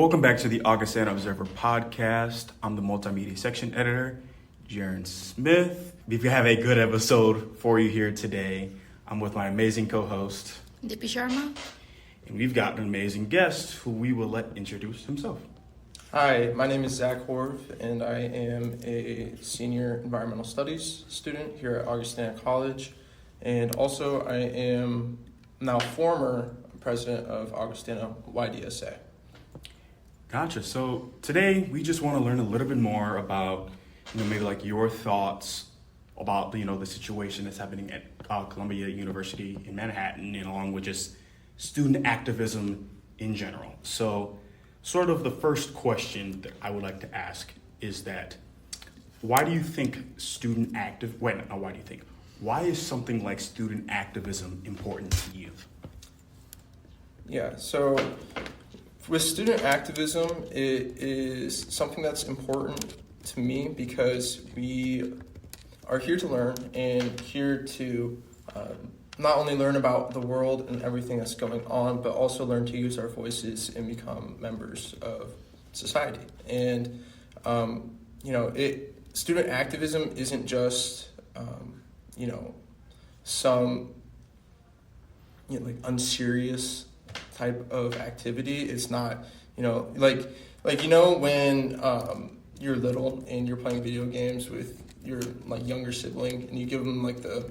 Welcome back to the Augustana Observer podcast. I'm the Multimedia Section Editor, Jaren Smith. We have a good episode for you here today. I'm with my amazing co-host, Dippi Sharma. And we've got an amazing guest who we will let introduce himself. Hi, my name is Zack Horve, and I am a senior environmental studies student here at Augustana College. And also, I am now former president of Augustana YDSA. Gotcha. So today we just want to learn a little bit more about, maybe like your thoughts about, the situation that's happening at Columbia University in Manhattan, and along with just student activism in general. So sort of the first question that I would like to ask is that, why do you think why is something like student activism important to you? Yeah, so with student activism, it is something that's important to me because we are here to learn and here to not only learn about the world and everything that's going on, but also learn to use our voices and become members of society. And, student activism isn't just, some, unserious type of activity. It's not, when you're little and you're playing video games with your younger sibling and you give them the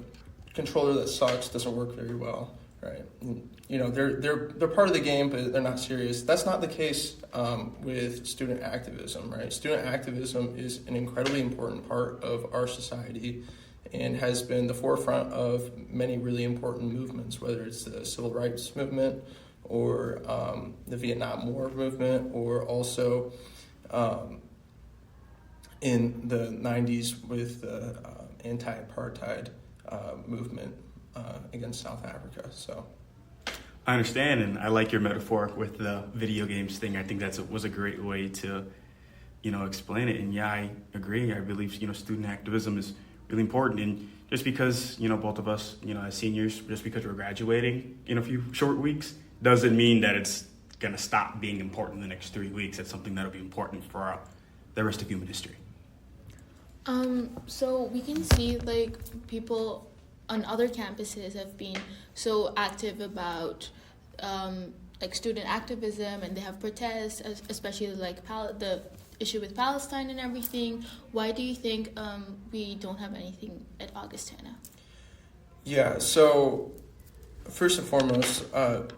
controller that sucks, doesn't work very well, right? And, they're part of the game, but they're not serious. That's not the case with student activism, right? Student activism is an incredibly important part of our society and has been the forefront of many really important movements, whether it's the civil rights movement or the Vietnam War movement, or also in the 90s with the anti-apartheid movement against South Africa. So I understand, and I like your metaphor with the video games thing. I think was a great way to, explain it. And yeah, I agree. I believe, student activism is really important. And just because, both of us, as seniors, just because we're graduating in a few short weeks, doesn't mean that it's going to stop being important in the next 3 weeks. It's something that'll be important for the rest of human history. So we can see people on other campuses have been so active about student activism, and they have protests, especially the issue with Palestine and everything. Why do you think we don't have anything at Augustana? Yeah, so first and foremost,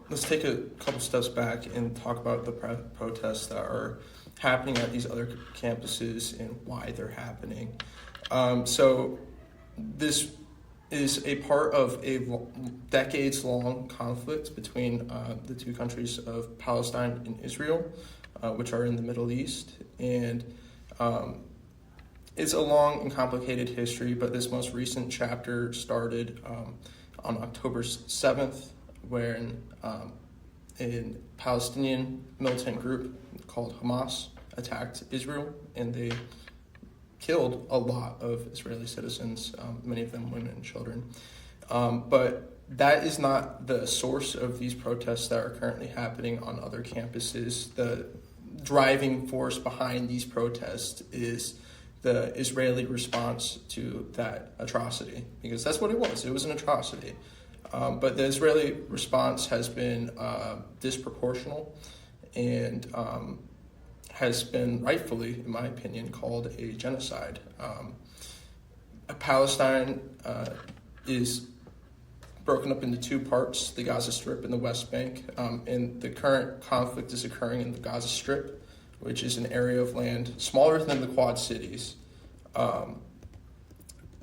let's take a couple steps back and talk about the protests that are happening at these other campuses and why they're happening. So this is a part of a decades-long conflict between the two countries of Palestine and Israel, which are in the Middle East. And it's a long and complicated history, but this most recent chapter started on October 7th, when a Palestinian militant group called Hamas attacked Israel, and they killed a lot of Israeli citizens, many of them women and children. But that is not the source of these protests that are currently happening on other campuses. The driving force behind these protests is the Israeli response to that atrocity, because that's what it was. It was an atrocity. But the Israeli response has been disproportional and has been rightfully, in my opinion, called a genocide. Palestine is broken up into two parts, the Gaza Strip and the West Bank, and the current conflict is occurring in the Gaza Strip, which is an area of land smaller than the Quad Cities,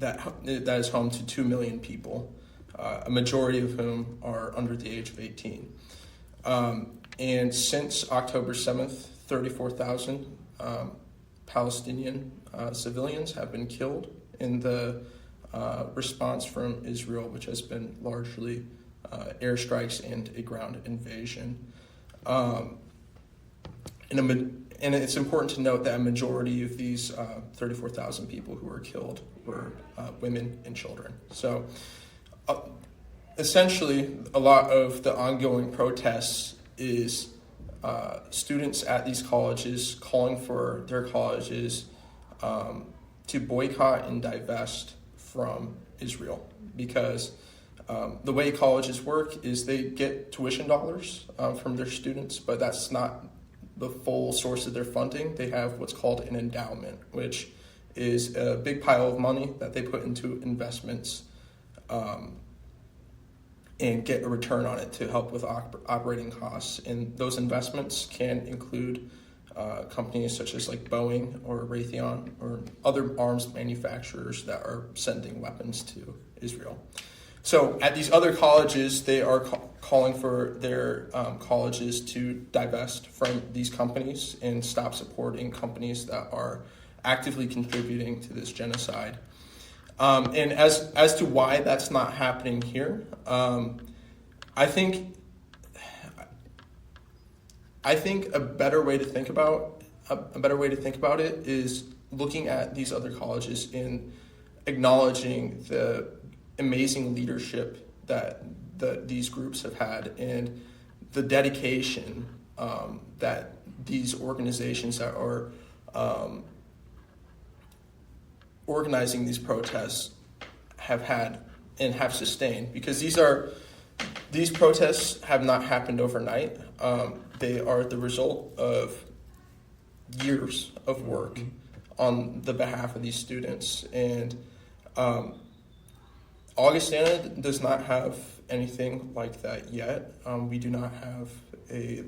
that is home to 2 million people, a majority of whom are under the age of 18. And since October 7th, 34,000 Palestinian civilians have been killed in the response from Israel, which has been largely airstrikes and a ground invasion. And it's important to note that a majority of these 34,000 people who were killed were women and children. So essentially, a lot of the ongoing protests is students at these colleges calling for their colleges to boycott and divest from Israel, because the way colleges work is they get tuition dollars from their students, but that's not the full source of their funding. They have what's called an endowment, which is a big pile of money that they put into investments and get a return on it to help with operating costs. And those investments can include companies such as like Boeing or Raytheon or other arms manufacturers that are sending weapons to Israel. So at these other colleges, they are calling for their colleges to divest from these companies and stop supporting companies that are actively contributing to this genocide. And as to why that's not happening here, I think a better way to think about it is looking at these other colleges and acknowledging the amazing leadership that these groups have had and the dedication that these organizations that are organizing these protests have had and have sustained, because these protests have not happened overnight. They are the result of years of work on the behalf of these students. And Augustana does not have anything like that yet. We do not have a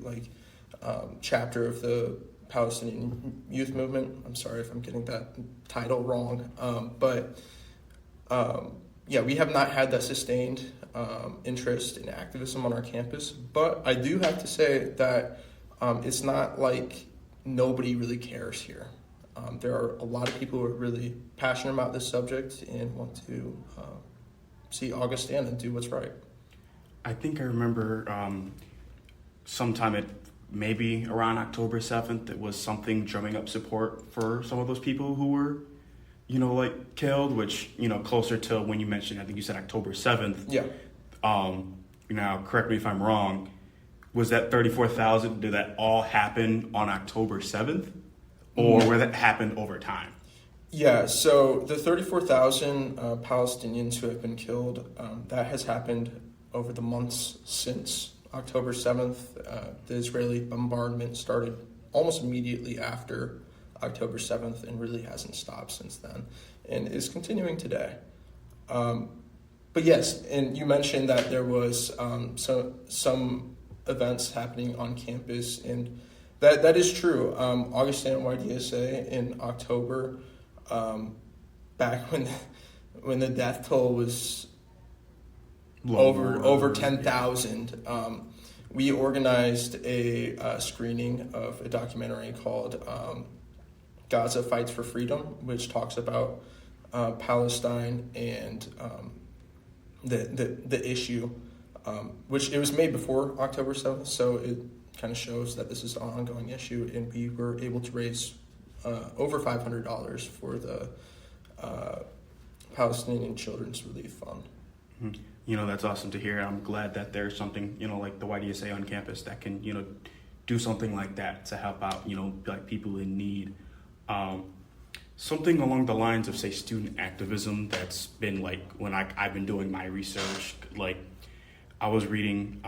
chapter of the Palestinian Youth Movement. I'm sorry if I'm getting that title wrong. But we have not had that sustained interest in activism on our campus. But I do have to say that it's not like nobody really cares here. There are a lot of people who are really passionate about this subject and want to see Augustana do what's right. I think I remember sometime at maybe around October 7th, it was something drumming up support for some of those people who were, killed, which, closer to when you mentioned, I think you said October 7th. Yeah. Now, correct me if I'm wrong, was that 34,000, did that all happen on October 7th? Or where that happened over time? Yeah, so the 34,000 Palestinians who have been killed, that has happened over the months since October 7th. The Israeli bombardment started almost immediately after October 7th and really hasn't stopped since then and is continuing today. But yes, and you mentioned that there was some events happening on campus, and that is true. Augustana YDSA in October, back when the death toll was over 10,000, we organized a screening of a documentary called Gaza Fights for Freedom, which talks about Palestine and the issue, which it was made before October 7th, so it kind of shows that this is an ongoing issue, and we were able to raise over $500 for the Palestinian Children's Relief Fund. Mm-hmm. That's awesome to hear. I'm glad that there's something, like the YDSA on campus that can, do something like that to help out, like people in need. Something along the lines of, say, student activism that's been when I've been doing my research, I was reading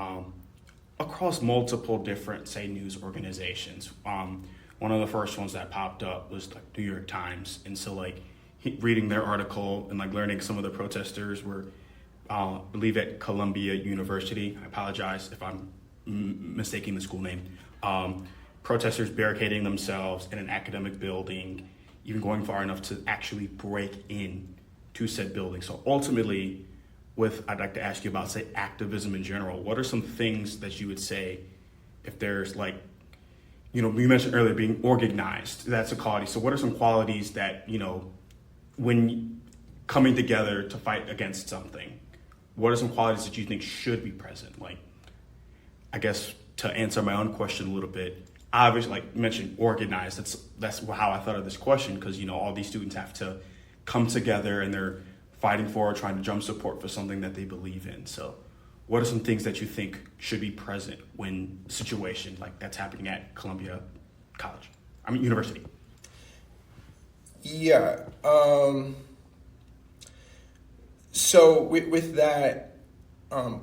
across multiple different, say, news organizations. One of the first ones that popped up was New York Times. And so reading their article and learning some of the protesters were, I believe at Columbia University. I apologize if I'm mistaking the school name. Protesters barricading themselves in an academic building, even going far enough to actually break in to said building. So ultimately, I'd like to ask you about, say, activism in general. What are some things that you would say if there's we mentioned earlier being organized, that's a quality. So what are some qualities that, when coming together to fight against something, what are some qualities that you think should be present? I guess to answer my own question a little bit, obviously, you mentioned organized. That's how I thought of this question, because, all these students have to come together and they're fighting for or trying to drum support for something that they believe in. So what are some things that you think should be present when a situation like that's happening at Columbia University? Yeah. So with that,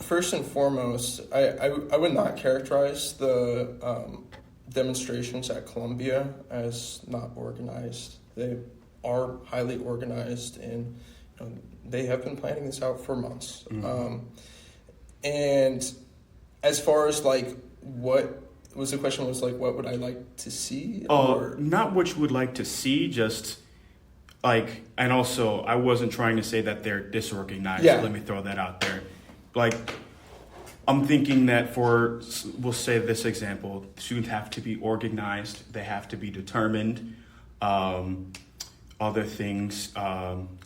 first and foremost, I would not characterize the demonstrations at Columbia as not organized. They are highly organized, and they have been planning this out for months. Mm-hmm. And as far as like what was the question was like, what would I like to see? Not what you would like to see, just like, and also I wasn't trying to say that they're disorganized. Yeah. Let me throw that out there. Like, I'm thinking that we'll say this example, students have to be organized, they have to be determined. Other things,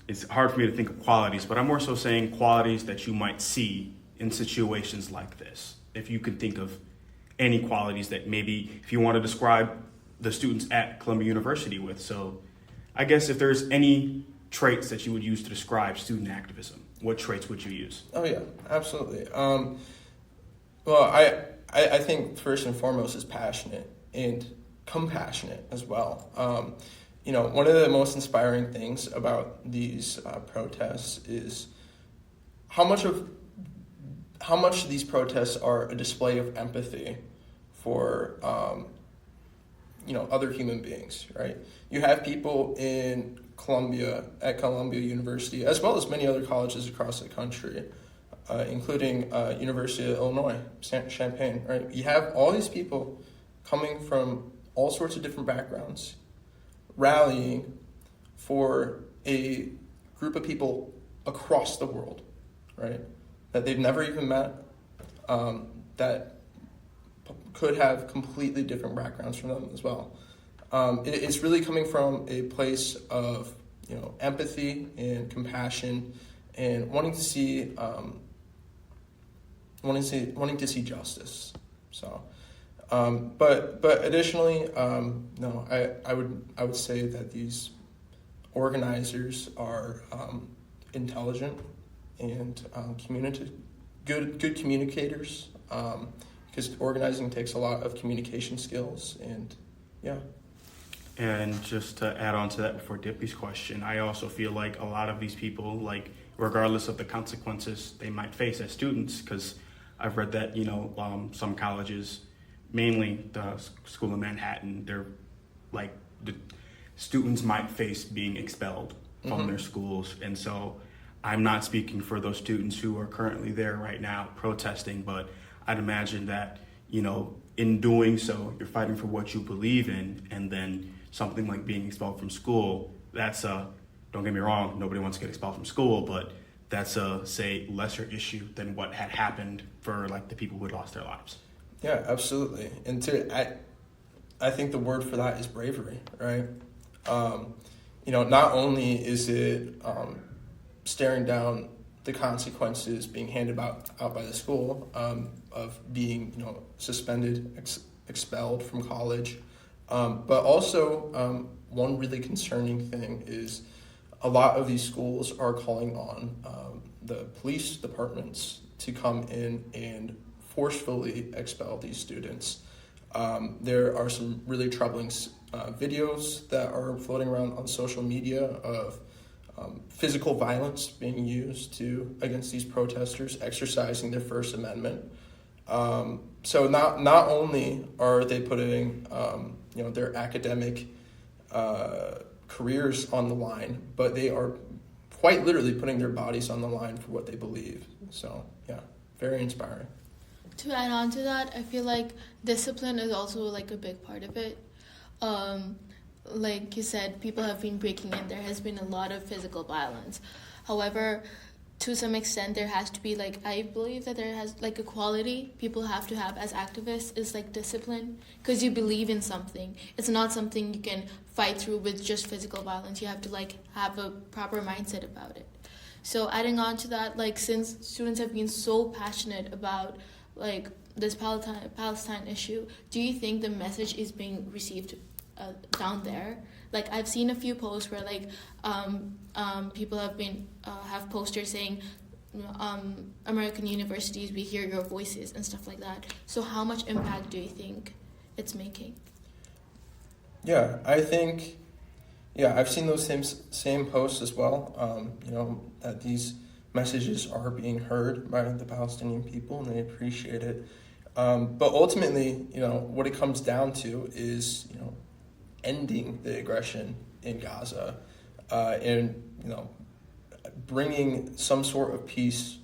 it's hard for me to think of qualities, but I'm more so saying qualities that you might see in situations like this. If you could think of any qualities that maybe if you want to describe the students at Columbia University with. So I guess if there's any traits that you would use to describe student activism, what traits would you use? Oh yeah, absolutely. Well, I think first and foremost is passionate and compassionate as well. One of the most inspiring things about these protests is how much these protests are a display of empathy for other human beings, right? You have people at Columbia University, as well as many other colleges across the country, including University of Illinois, Champaign, right? You have all these people coming from all sorts of different backgrounds, rallying for a group of people across the world, right? That they've never even met, that could have completely different backgrounds from them as well. It's really coming from a place of empathy and compassion, and wanting to see justice. So, but additionally, no, I would say that these organizers are intelligent and good communicators, because organizing takes a lot of communication skills, and yeah. And just to add on to that before Dippi's question, I also feel like a lot of these people, like regardless of the consequences they might face as students, because I've read that, some colleges, mainly the school in Manhattan, they're like the students might face being expelled from their schools. And so I'm not speaking for those students who are currently there right now protesting, but I'd imagine that, in doing so, you're fighting for what you believe in, and then something like being expelled from school, that's don't get me wrong, nobody wants to get expelled from school, but that's a, say, lesser issue than what had happened for like the people who had lost their lives. Yeah, absolutely. And I think the word for that is bravery, right? Not only is it staring down the consequences being handed out by the school, of being, suspended, expelled from college, but also one really concerning thing is a lot of these schools are calling on the police departments to come in and forcefully expel these students. There are some really troubling videos that are floating around on social media of physical violence being used against these protesters exercising their First Amendment. So not only are they putting their academic careers on the line, but they are quite literally putting their bodies on the line for what they believe. So yeah, very inspiring. To add on to that, I feel like discipline is also like a big part of it. Like you said, people have been breaking in. There has been a lot of physical violence. However, to some extent, there has to be I believe that there has a quality people have to have as activists is discipline, because you believe in something. It's not something you can fight through with just physical violence. You have to have a proper mindset about it. So adding on to that, since students have been so passionate about this Palestine issue, do you think the message is being received down there? I've seen a few posts where people have posters saying American universities, we hear your voices and stuff like that. So how much impact do you think it's making? Yeah, I think, I've seen those same posts as well, that these messages are being heard by the Palestinian people and they appreciate it. But ultimately, what it comes down to is, ending the aggression in Gaza and, bringing some sort of peace.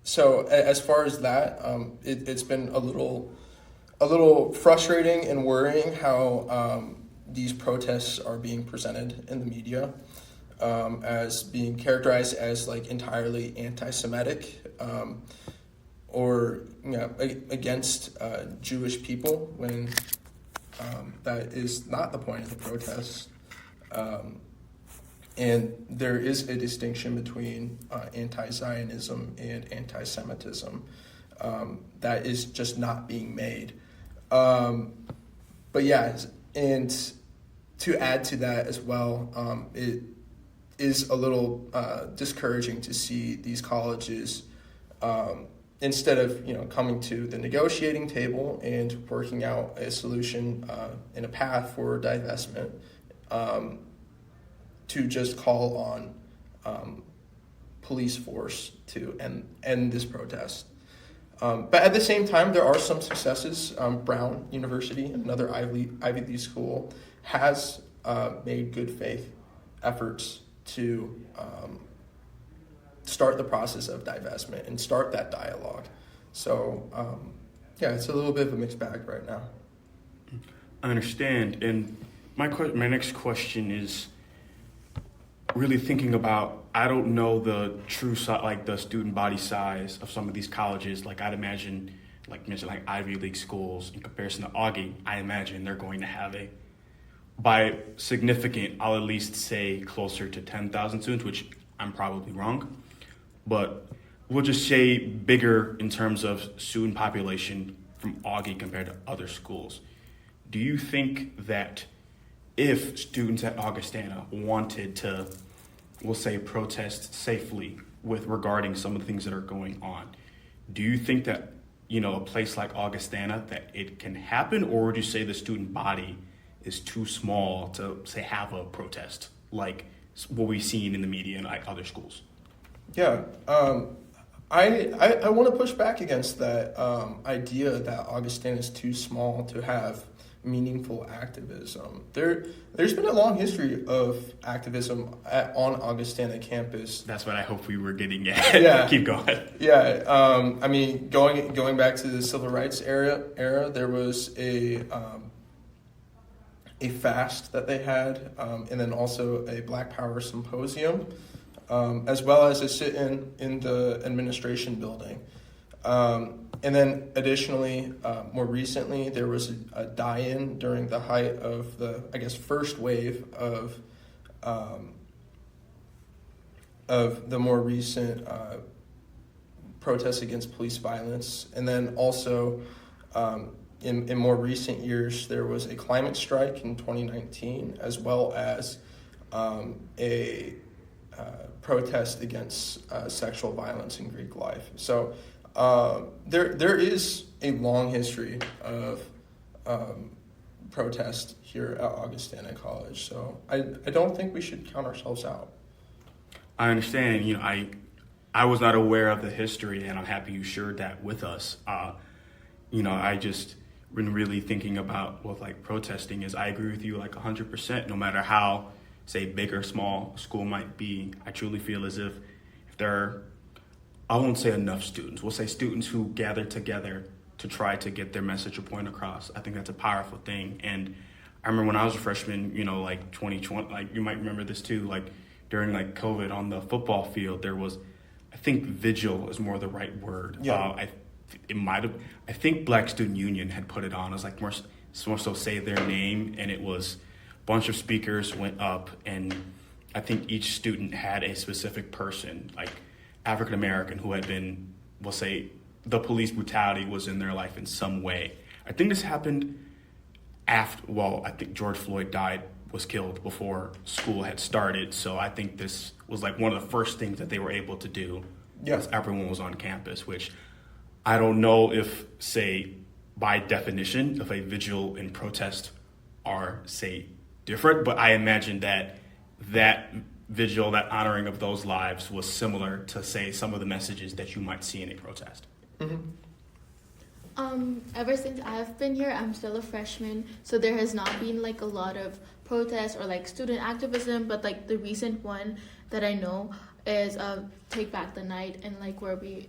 So as far as that, it's been a little frustrating and worrying how these protests are being presented in the media as being characterized as like entirely anti-Semitic or against Jewish people when that is not the point of the protests. And there is a distinction between anti-Zionism and anti-Semitism that is just not being made. But yeah, and to add to that as well, it is a little discouraging to see these colleges, instead of coming to the negotiating table and working out a solution and a path for divestment, to just call on police force to end this protest. But at the same time, there are some successes. Brown University, another Ivy League school, has made good faith efforts to start the process of divestment and start that dialogue. So, it's a little bit of a mixed bag right now. I understand. And my next question is really thinking about, I don't know the true like the student body size of some of these colleges. Like I'd imagine, like mentioned, like Ivy League schools in comparison to Augie, I imagine they're going to have by significant, I'll at least say closer to 10,000 students, which I'm probably wrong, but we'll just say bigger in terms of student population from Augie compared to other schools. Do you think that if students at Augustana wanted to, we'll say, protest safely regarding some of the things that are going on, do you think that, a place like Augustana, that it can happen, or would you say the student body is too small to, say, have a protest like what we've seen in the media in like other schools? Yeah, I want to push back against that idea that Augustana is too small to have meaningful activism. There's been a long history of activism on Augustana campus. That's what I hope we were getting at. Yeah. Keep going. Yeah. Going back to the civil rights era, there was a fast that they had, and then also a Black Power symposium, as well as a sit-in in the administration building. And then additionally, more recently, there was a die-in during the height of the, first wave of the more recent protests against police violence. And then also, in more recent years, there was a climate strike in 2019, as well as a protest against sexual violence in Greek life. So there is a long history of protest here at Augustana College. So I don't think we should count ourselves out. I understand. I was not aware of the history, and I'm happy you shared that with us. I just been really thinking about what like protesting is. I agree with you like 100%. No matter how, say, big or small a school might be, I truly feel as if there are, I won't say enough students. We'll say students who gather together to try to get their message or point across. I think that's a powerful thing. And I remember when I was a freshman, like 2020, like you might remember this too, like during like COVID on the football field, there was, I think vigil is more the right word. Yeah. I think Black Student Union had put it on. It was like more so say their name, and it was a bunch of speakers went up, and I think each student had a specific person, like African American, who had been, we'll say, the police brutality was in their life in some way. I think this happened I think George Floyd died was killed before school had started. So I think this was like one of the first things that they were able to do. Yes. Everyone was on campus, which I don't know if, say, by definition, if a vigil and protest are, say, different, but I imagine that vigil, that honoring of those lives was similar to, say, some of the messages that you might see in a protest. Mm-hmm. Ever since I've been here, I'm still a freshman, so there has not been like a lot of protests or like student activism, but like the recent one that I know is Take Back the Night, and like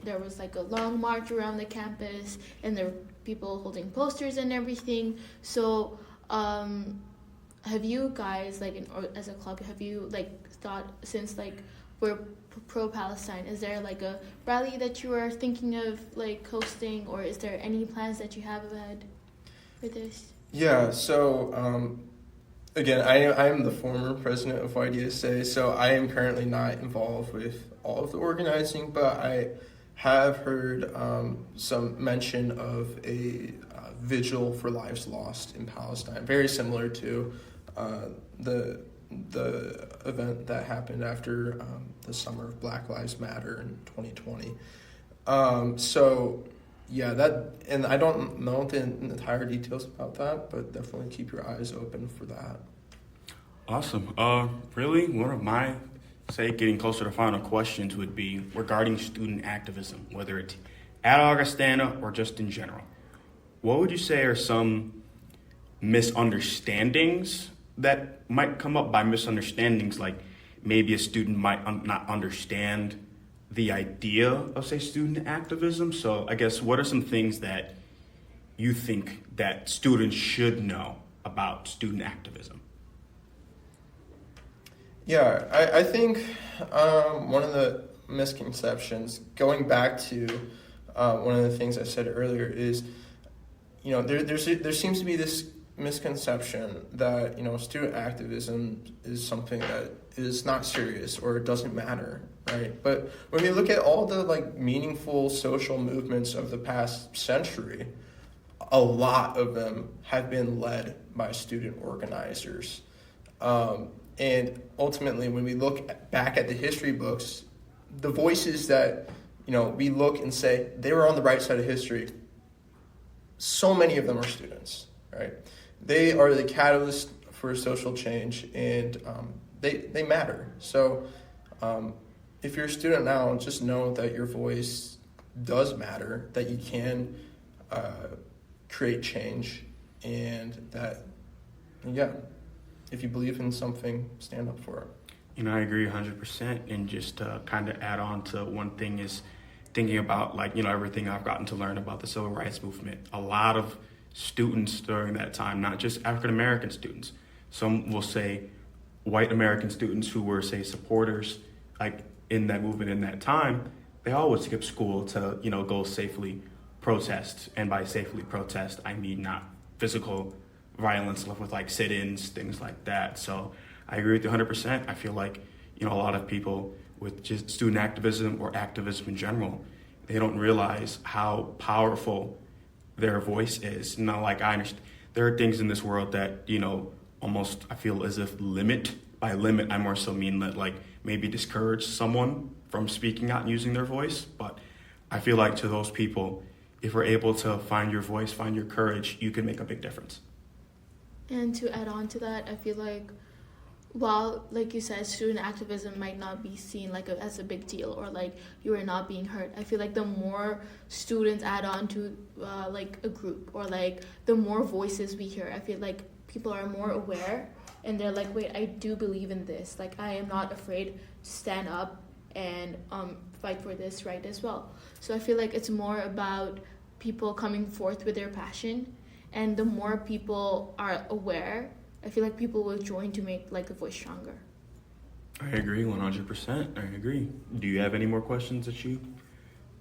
there was like a long march around the campus, and there were people holding posters and everything. So have you guys or as a club, have you like thought, since like we're pro-Palestine, is there like a rally that you are thinking of like hosting, or is there any plans that you have ahead for this? Yeah, so again, I am the former president of YDSA, so I am currently not involved with all of the organizing, but I have heard some mention of a vigil for lives lost in Palestine, very similar to the event that happened after the summer of Black Lives Matter in 2020. So yeah, and I don't know the entire details about that, but definitely keep your eyes open for that. Awesome. Really, one of my, say, getting closer to final questions would be regarding student activism, whether it's at Augustana or just in general. What would you say are some misunderstandings that might come up? By misunderstandings, like maybe a student might not understand the idea of, say, student activism. So I guess what are some things that you think that students should know about student activism? Yeah, I think one of the misconceptions, going back to one of the things I said earlier, is, there seems to be this misconception that, student activism is something that is not serious or it doesn't matter, right? But when we look at all the meaningful social movements of the past century, a lot of them have been led by student organizers. And ultimately, when we look back at the history books, the voices that, we look and say, they were on the right side of history, so many of them are students, right? They are the catalyst for social change, and they matter. So if you're a student now, just know that your voice does matter, that you can create change, and that, if you believe in something, stand up for it. I agree 100%. And just to kind of add on to one thing is thinking about everything I've gotten to learn about the civil rights movement. A lot of students during that time, not just African American students, some will say white American students who were, say, supporters in that movement in that time, they all would skip school to go safely protest. And by safely protest, I mean not physical violence with sit-ins, things like that. So I agree with you 100%. I feel like a lot of people with just student activism or activism in general, they don't realize how powerful their voice is. I understand there are things in this world that almost I feel as if limit. By limit, I more so mean that maybe discourage someone from speaking out and using their voice. But I feel like to those people, if we're able to find your voice, find your courage, you can make a big difference. And to add on to that, I feel like while, like you said, student activism might not be seen as a big deal, or you are not being heard, I feel like the more students add on to a group, or the more voices we hear, I feel like people are more aware, and they're like, wait, I do believe in this. I am not afraid to stand up and fight for this right as well. So I feel like it's more about people coming forth with their passion. And the more people are aware, I feel like people will join to make the voice stronger. I agree 100%. I agree. Do you have any more questions that you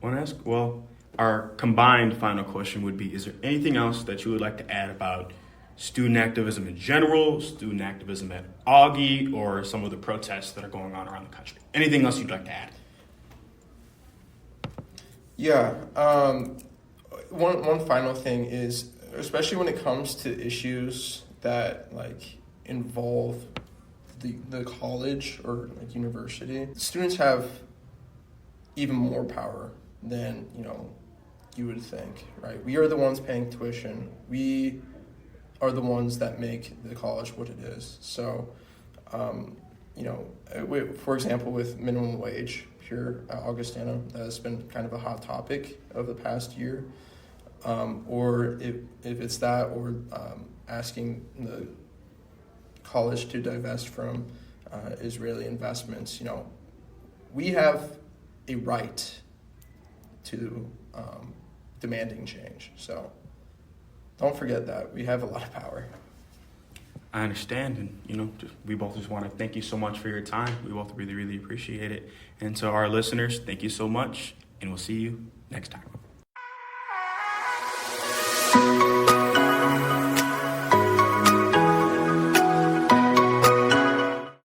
want to ask? Well, our combined final question would be, is there anything else that you would like to add about student activism in general, student activism at Augie, or some of the protests that are going on around the country? Anything else you'd like to add? Yeah. One final thing is, especially when it comes to issues that involve the college or like university, students have even more power than you would think, right? We are the ones paying tuition. We are the ones that make the college what it is. So, for example, with minimum wage here at Augustana, that has been kind of a hot topic of the past year. Or if it's that, or asking the college to divest from Israeli investments, we have a right to demanding change. So don't forget that we have a lot of power. I understand, and we both just want to thank you so much for your time. We both really, really appreciate it. And to our listeners, thank you so much, and we'll see you next time.